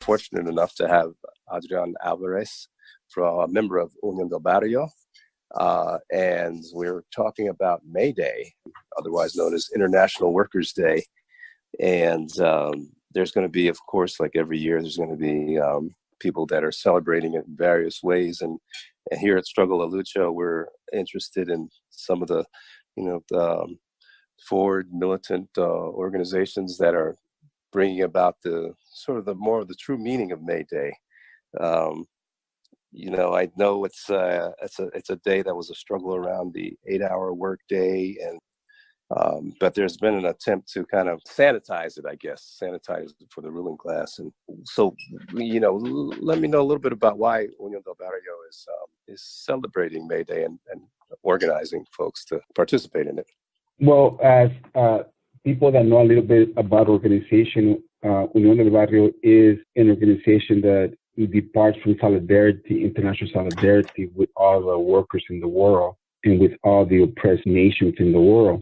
fortunate enough to have Adrian Alvarez, a member of Unión del Barrio. And we're talking about May Day, otherwise known as International Workers' Day. And there's going to be, of course, like every year, there's going to be people that are celebrating it in various ways. And here at Struggle a Lucha, we're interested in some of the, the forward militant organizations that are bringing about the sort of the more of the true meaning of May Day. I know it's a day that was a struggle around the 8-hour work day, and but there's been an attempt to kind of sanitize it for the ruling class. And so, let me know a little bit about why Unión del Barrio is celebrating May Day and organizing folks to participate in it. Well, as people that know a little bit about organization, Unión del Barrio is an organization that departs from solidarity, international solidarity with all the workers in the world and with all the oppressed nations in the world.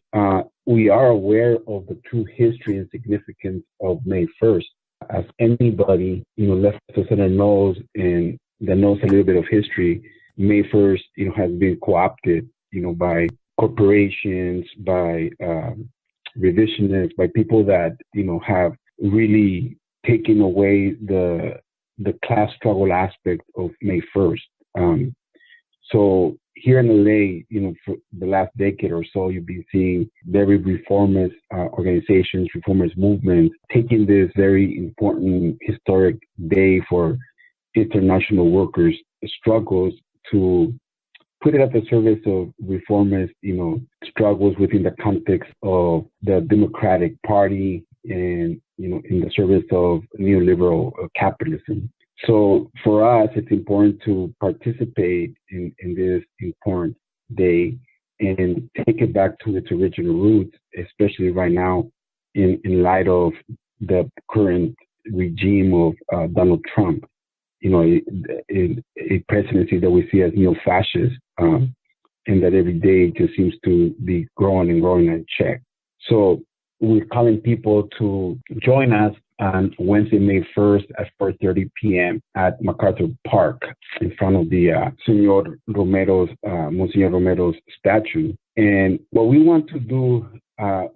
We are aware of the true history and significance of May 1st. As anybody, left of center knows and that knows a little bit of history, May 1st, has been co-opted, by corporations, by revisionists, by people that, have really taken away the class struggle aspect of May 1st. So here in LA, for the last decade or so, you've been seeing very reformist organizations, reformist movements, taking this very important historic day for international workers' struggles to put it at the service of reformist, struggles within the context of the Democratic Party and, in the service of neoliberal capitalism. So for us, it's important to participate in this important day and take it back to its original roots, especially right now in light of the current regime of Donald Trump, a presidency that we see as neo-fascist, and that every day just seems to be growing and growing unchecked. So we're calling people to join us on Wednesday, May 1st at 4:30 p.m. at MacArthur Park in front of the Monsignor Romero's statue. And what we want to do,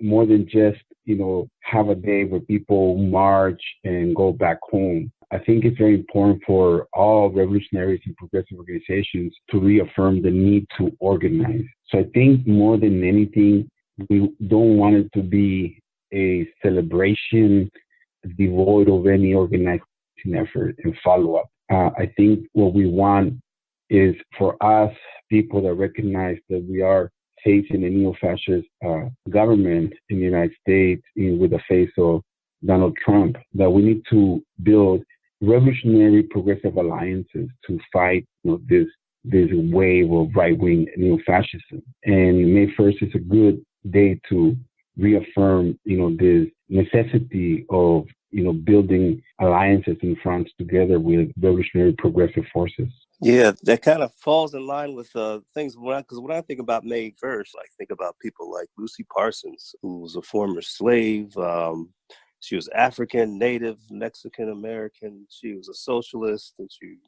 more than just, have a day where people march and go back home, I think it's very important for all revolutionaries and progressive organizations to reaffirm the need to organize. So I think more than anything, we don't want it to be a celebration devoid of any organizing effort and follow-up. I think what we want is for us, people that recognize that we are facing a neo-fascist government in the United States with the face of Donald Trump, that we need to build revolutionary progressive alliances to fight this wave of right-wing neo-fascism. And May 1st is a good day to reaffirm, this necessity of, building alliances and fronts together with revolutionary progressive forces. Yeah, that kind of falls in line with things. Because when I think about May 1st, I think about people like Lucy Parsons, who was a former slave. She was African, Native, Mexican American. She was a socialist, and she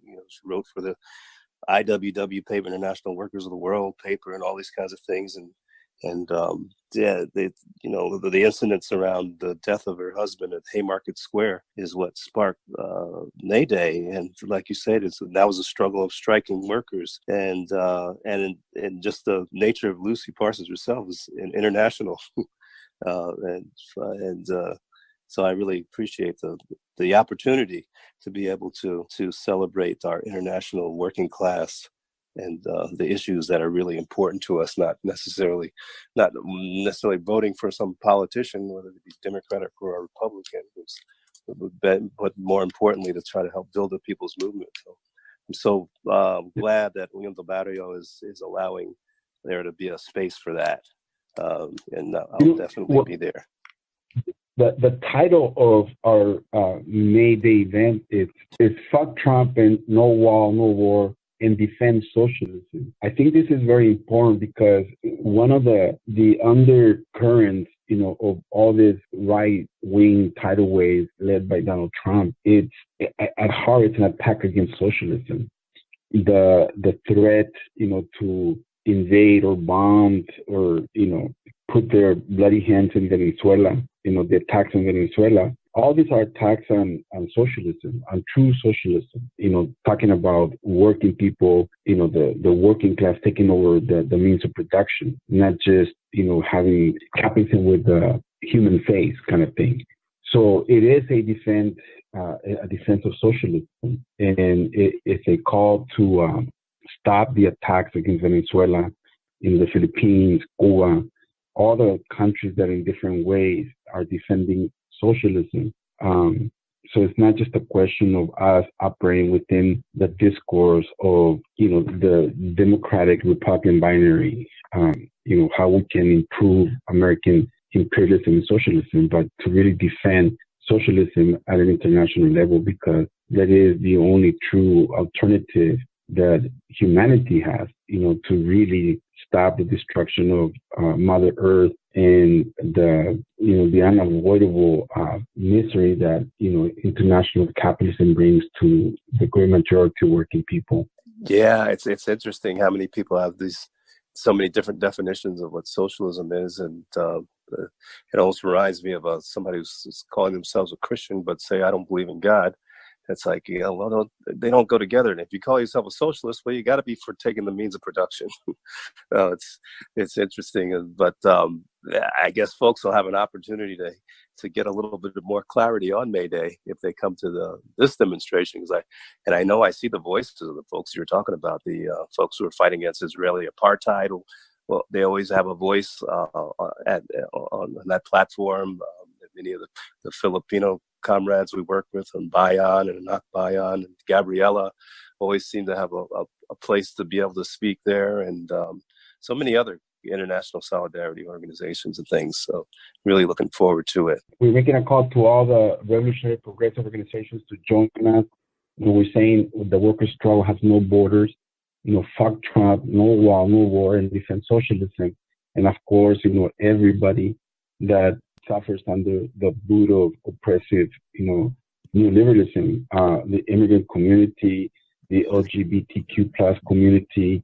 wrote for the IWW paper, International Workers of the World paper, and all these kinds of things. The incidents around the death of her husband at Haymarket Square is what sparked May Day. And like you said, that was a struggle of striking workers, and just the nature of Lucy Parsons herself is international, so I really appreciate the opportunity to be able to celebrate our international working class and the issues that are really important to us, not necessarily voting for some politician, whether it be Democratic or a Republican, but more importantly, to try to help build a people's movement. So I'm so glad that Unión del Barrio is allowing there to be a space for that, and I'll definitely be there. The title of our May Day event is "Fuck Trump and No Wall, No War, and Defend Socialism." I think this is very important because one of the undercurrents of all this right-wing tidal wave led by Donald Trump, it's at heart it's an attack against socialism. The threat, to invade or bomb or put their bloody hands in Venezuela, the attacks on Venezuela. All these are attacks on socialism, on true socialism, talking about working people, the working class taking over the means of production, not just, having capitalism with the human face kind of thing. So it is a defense of socialism, and it's a call to stop the attacks against Venezuela, in the Philippines, Cuba, all the countries that in different ways are defending socialism. So it's not just a question of us operating within the discourse of, the Democratic Republican binary, how we can improve American imperialism and socialism, but to really defend socialism at an international level, because that is the only true alternative that humanity has, to really stop the destruction of Mother Earth and the unavoidable misery that international capitalism brings to the great majority of working people. Yeah, it's interesting how many people have so many different definitions of what socialism is, and it almost reminds me of somebody who's calling themselves a Christian but say, I don't believe in God. It's like, well, they don't go together. And if you call yourself a socialist, well, you got to be for taking the means of production. It's interesting, but I guess folks will have an opportunity to get a little bit more clarity on May Day if they come to this demonstration. And I know I see the voices of the folks you're talking about, the folks who are fighting against Israeli apartheid. Well, they always have a voice on that platform. Many of the Filipino comrades we work with, and Bayan and Anak Bayan and Gabriela, always seem to have a place to be able to speak there, and so many other international solidarity organizations and things. So really looking forward to it. We're making a call to all the revolutionary progressive organizations to join us. We're saying the workers' struggle has no borders. Fuck Trump, no wall, no war, and defend socialism. And of course, everybody that suffers under the boot of oppressive, neoliberalism, the immigrant community, the LGBTQ plus community,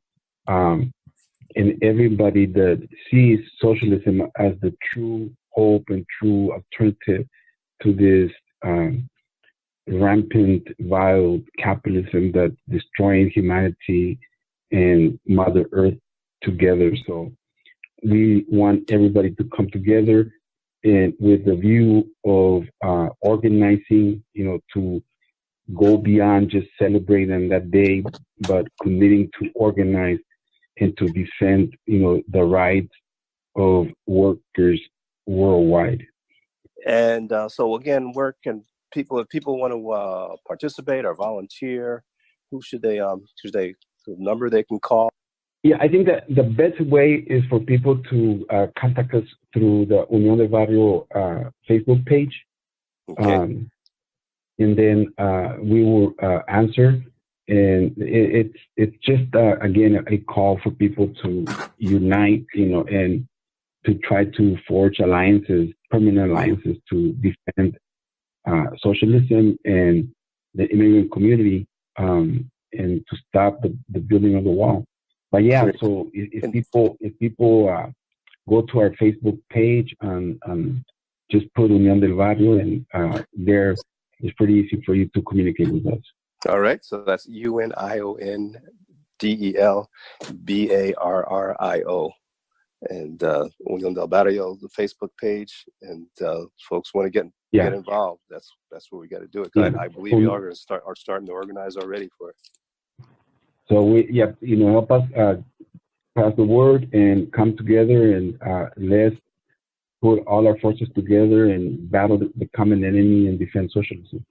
and everybody that sees socialism as the true hope and true alternative to this rampant, vile capitalism that's destroying humanity and Mother Earth together. So we want everybody to come together, and with the view of organizing, to go beyond just celebrating that day, but committing to organize and to defend, the rights of workers worldwide. And so again, if people want to participate or volunteer, who should they the number they can call? Yeah, I think that the best way is for people to contact us through the Unión del Barrio Facebook page. Okay. And then we will answer. And it's just, again, a call for people to unite, and to try to forge alliances, permanent alliances, to defend socialism and the immigrant community, and to stop the building of the wall. But yeah, so if people go to our Facebook page and just put Unión del Barrio, and there it's pretty easy for you to communicate with us. All right, so that's UNIONDEL BARRIO, and Unión del Barrio, the Facebook page, and folks want to get involved. That's where we got to do it. Yeah. I believe you are starting to organize already for it. So help us pass the word and come together, and let's put all our forces together and battle the common enemy and defend socialism.